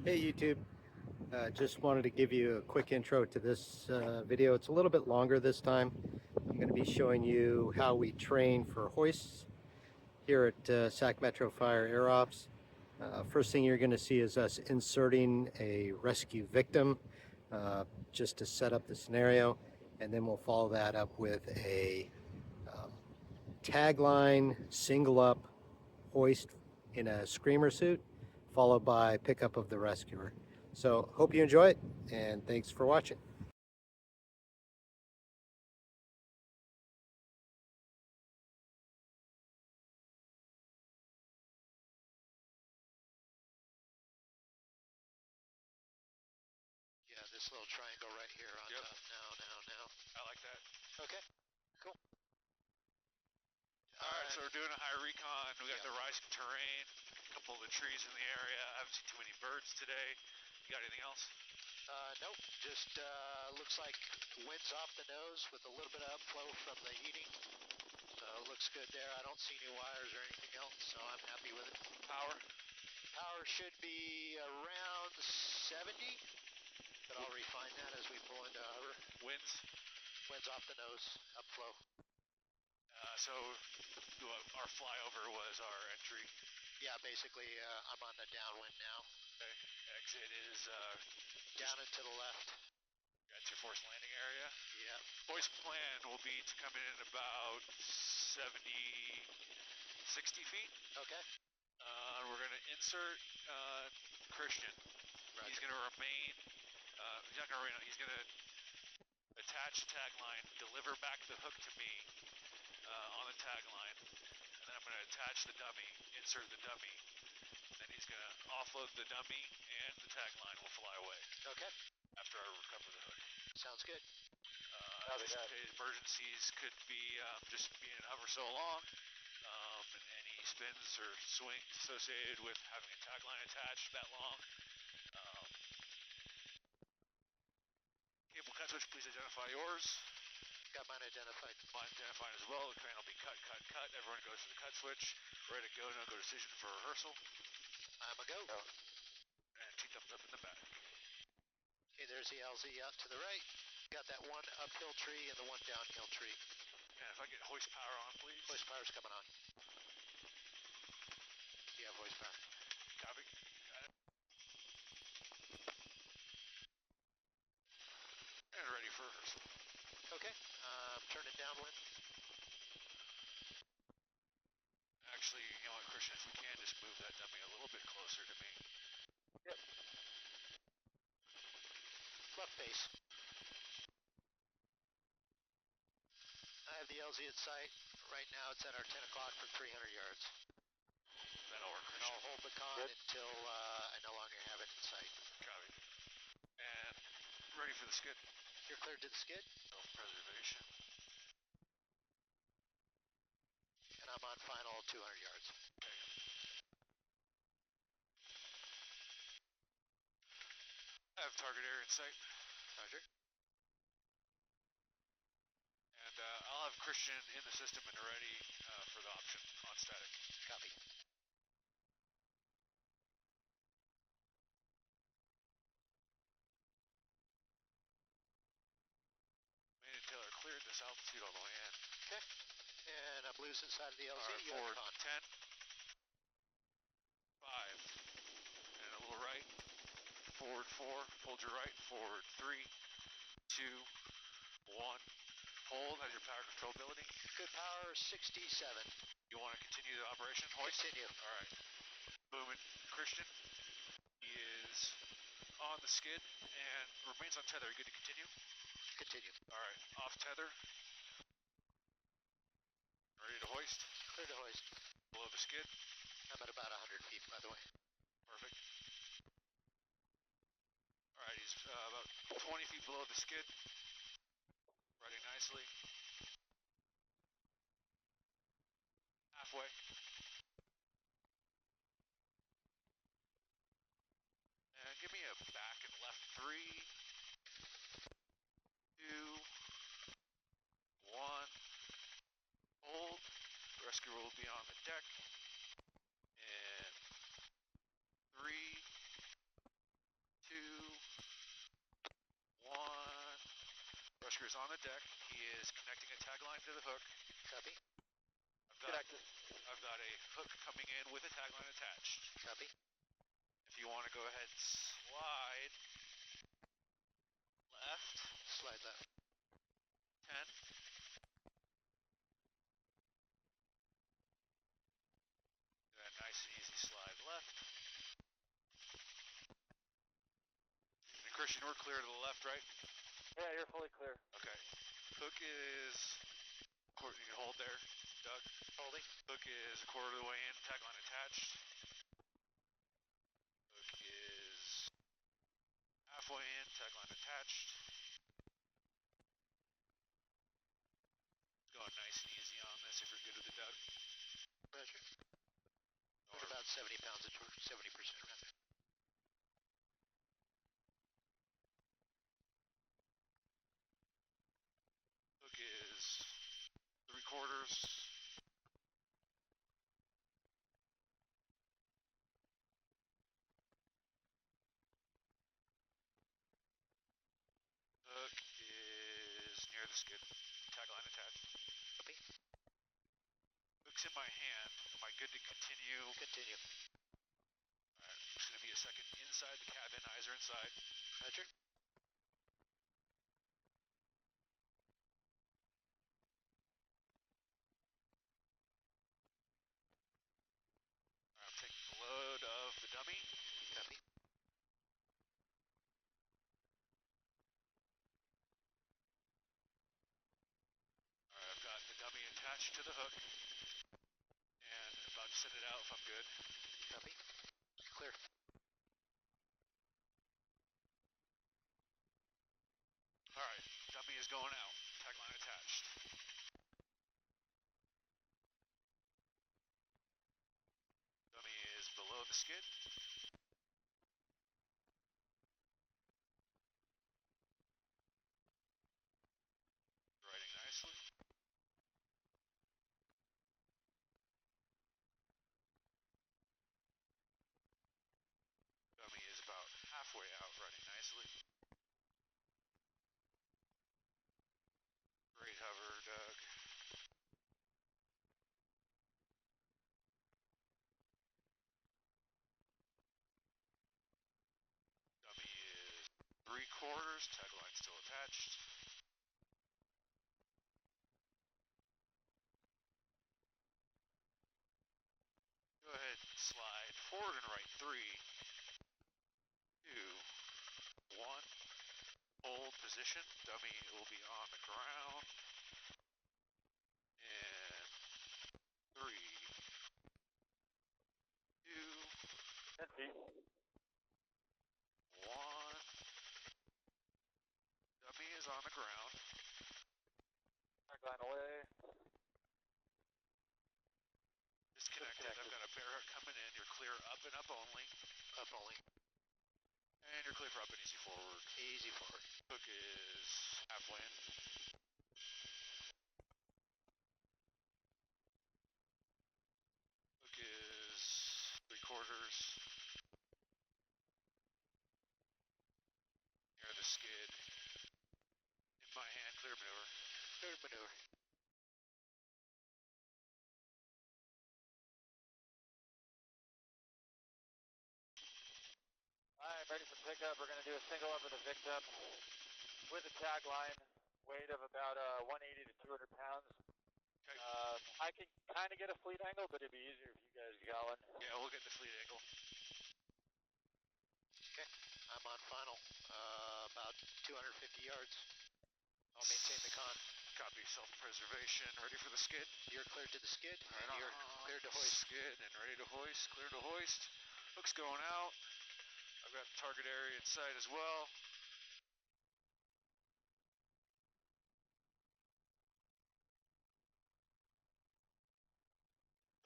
Hey YouTube, just wanted to give you a quick intro to this video. It's a little bit longer this time. I'm going to be showing you how we train for hoists here at Sacramento Fire Air Ops. First thing you're going to see is us inserting a rescue victim just to set up the scenario, and then we'll follow that up with a tagline single up hoist in a screamer suit, followed by pickup of the rescuer. So hope you enjoy it, and thanks for watching. Yeah, this little triangle right here on Yep. top. Now. I like that. Okay, cool. Alright, so we're doing a high recon. We got Yeah. the rising terrain, a couple of the trees in the area. I haven't seen too many birds today. You got anything else? Nope, just looks like wind's off the nose with a little bit of upflow from the heating. So looks good there. I don't see any wires or anything else, so I'm happy with it. Power? Power should be around 70, but I'll refine that as we pull into hover. Winds? Wind's off the nose, upflow. So our flyover was our entry. Yeah, basically I'm on the downwind now. Okay. Exit is Down and to the left. that's your forced landing area. Yeah. Hoist plan will be to come in about 70, 60 feet. Okay. We're going to insert Christian. Right. He's going to remain, he's not going to remain, he's going to attach the tag line, deliver back the hook to me on the tag line, and then I'm going to attach the dummy, insert the dummy, and then he's going to offload the dummy and the tag line will fly away. Okay. After I recover the hook. Sounds good. Anticipated emergencies could be just being in hover so long, and any spins or swings associated with having a tag line attached that long. Cable cut switch, please identify yours. Got mine identified. Mine identified as well. The crane will be cut. Everyone goes to the cut switch. Ready to go, no-go decision for rehearsal. I'm a go. And 2 thumbs up in the back. Okay, there's the LZ out to the right. Got that one uphill tree and the one downhill tree. And if I get hoist power on, please. Hoist power's coming on. You have hoist power. Copy. Got it. And ready for rehearsal. Okay, turning downwind. Actually, you know what, Christian, if we can, just move that dummy a little bit closer to me. Yep. Left face. I have the LZ at sight. Right now it's at our 10 o'clock for 300 yards. That'll work, And Christian. I'll hold the con until I no longer have it in sight. Copy. And ready for the skid. You're cleared to the skid. Self-preservation. And I'm on final 200 yards. Okay. I have target area in sight. Roger. And I'll have Christian in the system and ready for the option on static. Copy. Main and Taylor cleared this altitude all the way in. Okay. And I'm loose inside of the LZ. Alright, You forward have con. 10. 5. And a little right. Forward 4. Hold your right. Forward 3. 2. 1. Hold. How's your power control ability? Good power, 67. You want to continue the operation? Hoist? Continue. Alright. Moving. Christian. He is on the skid and remains on tether. You good to continue? Continue. Alright. Off tether. Ready to hoist. Clear to hoist. Below the skid. I'm at about 100 feet, by the way. Perfect. Alright, he's about 20 feet below the skid. Riding nicely. Halfway. And give me a back and left 3. 2. 1. Hold. The rescuer will be on the deck. And 3. Oscar is on the deck. He is connecting a tag line to the hook. Copy. I've got a hook coming in with a tag line attached. Copy. If you want to go ahead and slide left. Slide left. 10. Do that nice and easy slide left. And Christian, we're clear to the left, right? Yeah, you're fully clear. Okay. Hook is, you can hold there, Doug. Holding. Hook is a quarter of the way in, tag line attached. Hook is halfway in, tag line attached. Going nice and easy on this if you're good with the Doug. Roger. At about 70 pounds of torque, 70% rather. Hook is 3/4. Hook is near the skid. Tag line attached. Copy. Hook's in my hand. Am I good to continue? Continue. Alright, just gonna be a second inside the cabin. Eyes are inside. Roger. Alright, I'm taking the load of the dummy. Copy. Alright, I've got the dummy attached to the hook. And about to send it out if I'm good. Copy. Clear. Alright, dummy is going out. Tag line attached. Dummy is below the skid. Riding nicely. Dummy is about halfway out, riding nicely. Great hover, Doug. Dummy is 3/4, tag line still attached. Go ahead and slide forward and right 3, 2, 1. Hold position. Dummy will be on the ground. And 3, 2, 10 feet. 1. Dummy is on the ground. Tag line away. Disconnected. I've got a bear hook coming in. You're clear up and up only. Up only. And you're clear for up and easy forward. Easy forward. Hook is halfway in. Hook is 3/4. Near the skid. In my hand, clear maneuver. Clear maneuver. Alright, ready for pickup. We're going to do a single up with a victim with a tag line, weight of about 180 to 200 pounds. Okay. I can kind of get a fleet angle, but it'd be easier if you guys got one. Yeah, we'll get the fleet angle. Okay. I'm on final. About 250 yards. I'll maintain the con. Copy. Self-preservation. Ready for the skid. You're clear to the skid, Right and you're on. clear to hoist. Skid and ready to hoist. Clear to hoist. Hook's going out. I've got the target area in sight as well.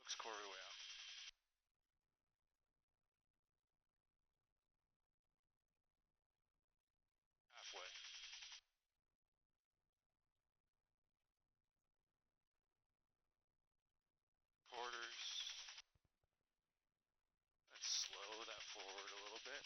Hook's quarter of the way out. Halfway. Quarters. Let's slow that forward a little bit.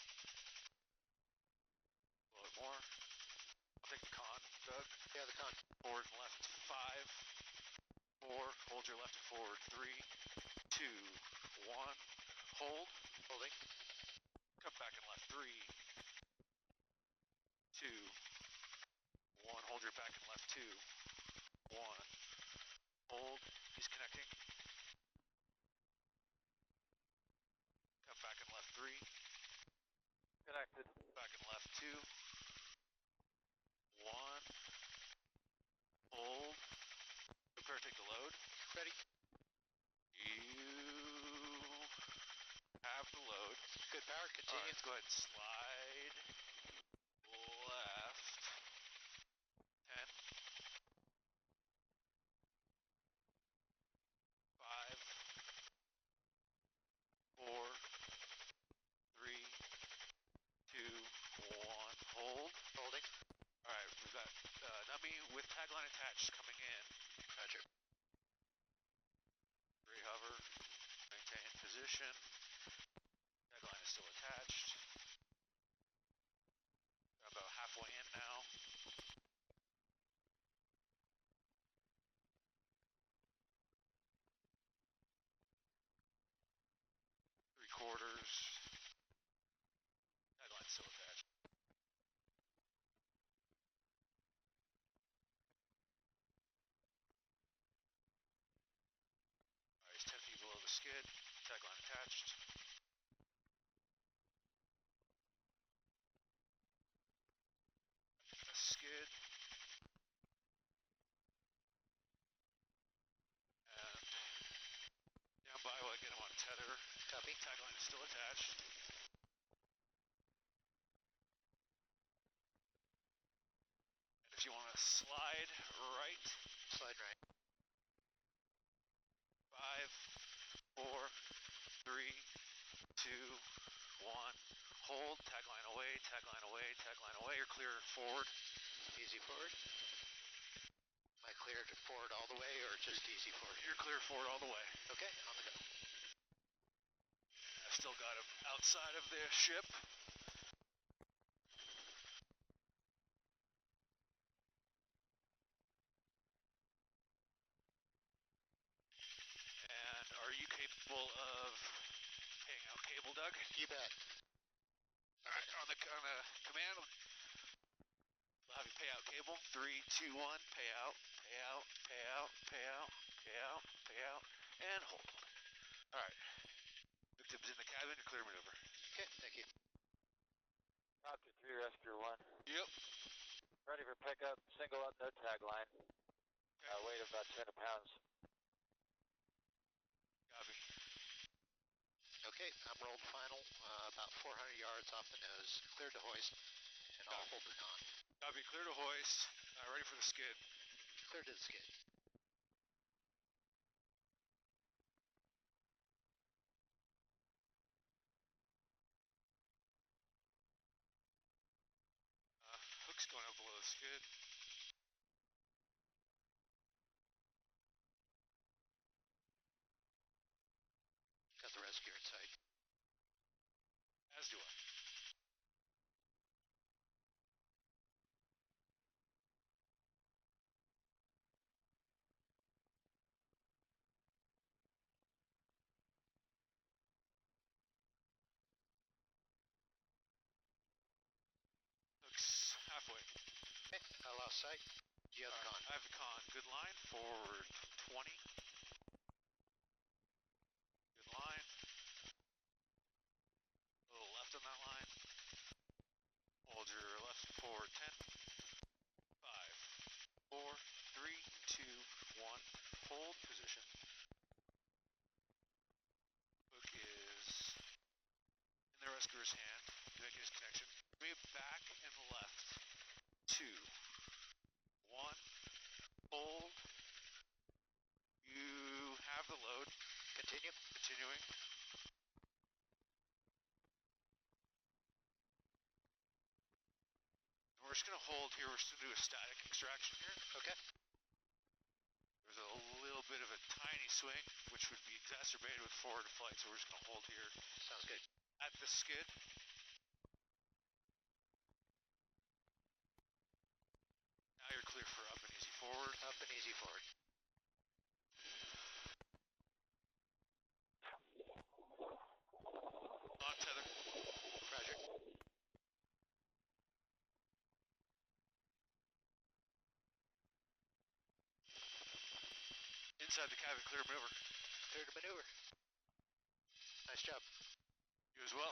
2, 1. Hold. He's connecting. Come back and left 3. Connected. Back and left 2. 1. Hold. Prepare to take the load. Ready? You have the load. Good power, continue. Alright, let's go ahead and slide left 10, 5, 4, 3, 2, 1. Hold. Holding. Alright, we've got dummy with tagline attached coming in. Roger. Rehover, maintain position. Tagline is still attached. We're about halfway in now. Three-quarters. Tagline still attached. Alright, he's 10 feet below the skid. Tagline attached. Skid. And down by while I get him on tether. Copy. Tagline is still attached. And if you want to slide right, Slide right. 5, 4, 3, 2, 1. Hold. Tagline away. Tagline away. Tagline away. You're clear forward. Easy forward. Am I cleared forward all the way or just easy forward? You're clear forward all the way. Okay, on the go. I've still got him outside of the ship. And are you capable of paying out cable, Doug? You bet. Alright, on the command, we'll have you pay out cable. 3, 2, 1, pay out, pay out, pay out, pay out, pay out, pay out, and hold. Alright. Victim's in the cabin, clear maneuver. Okay, thank you. Copter 3, rescue 1. Yep. Ready for pickup, single up, no tagline. Weight of about 200 pounds. Copy. Okay, I'm rolled final, about 400 yards off the nose, cleared to hoist, and I'll hold the con. Copy, clear to hoist, ready for the skid. Cleared to the skid. Hook's going up below the skid. Got the rescuer inside. As do I. Hook's halfway. Okay, I lost sight. You have the con. I have the con. Good line. Forward 20. Good line. A little left on that line. Hold your left forward 10. 5, 4, 3, 2, 1. Hold position. Hook is in the rescuer's hand. Making his connection. Move back and left. 2, 1. Hold. You have the load. Continue. Continuing. We're just going to hold here. We're just going to do a static extraction here. Okay. There's a little bit of a tiny swing, which would be exacerbated with forward flight, so we're just going to hold here. Sounds good. At the skid. Now you're clear for up and easy forward. Up and easy forward. On tether. Roger. inside the cabin, clear to maneuver. Clear to maneuver. Nice job. You as well.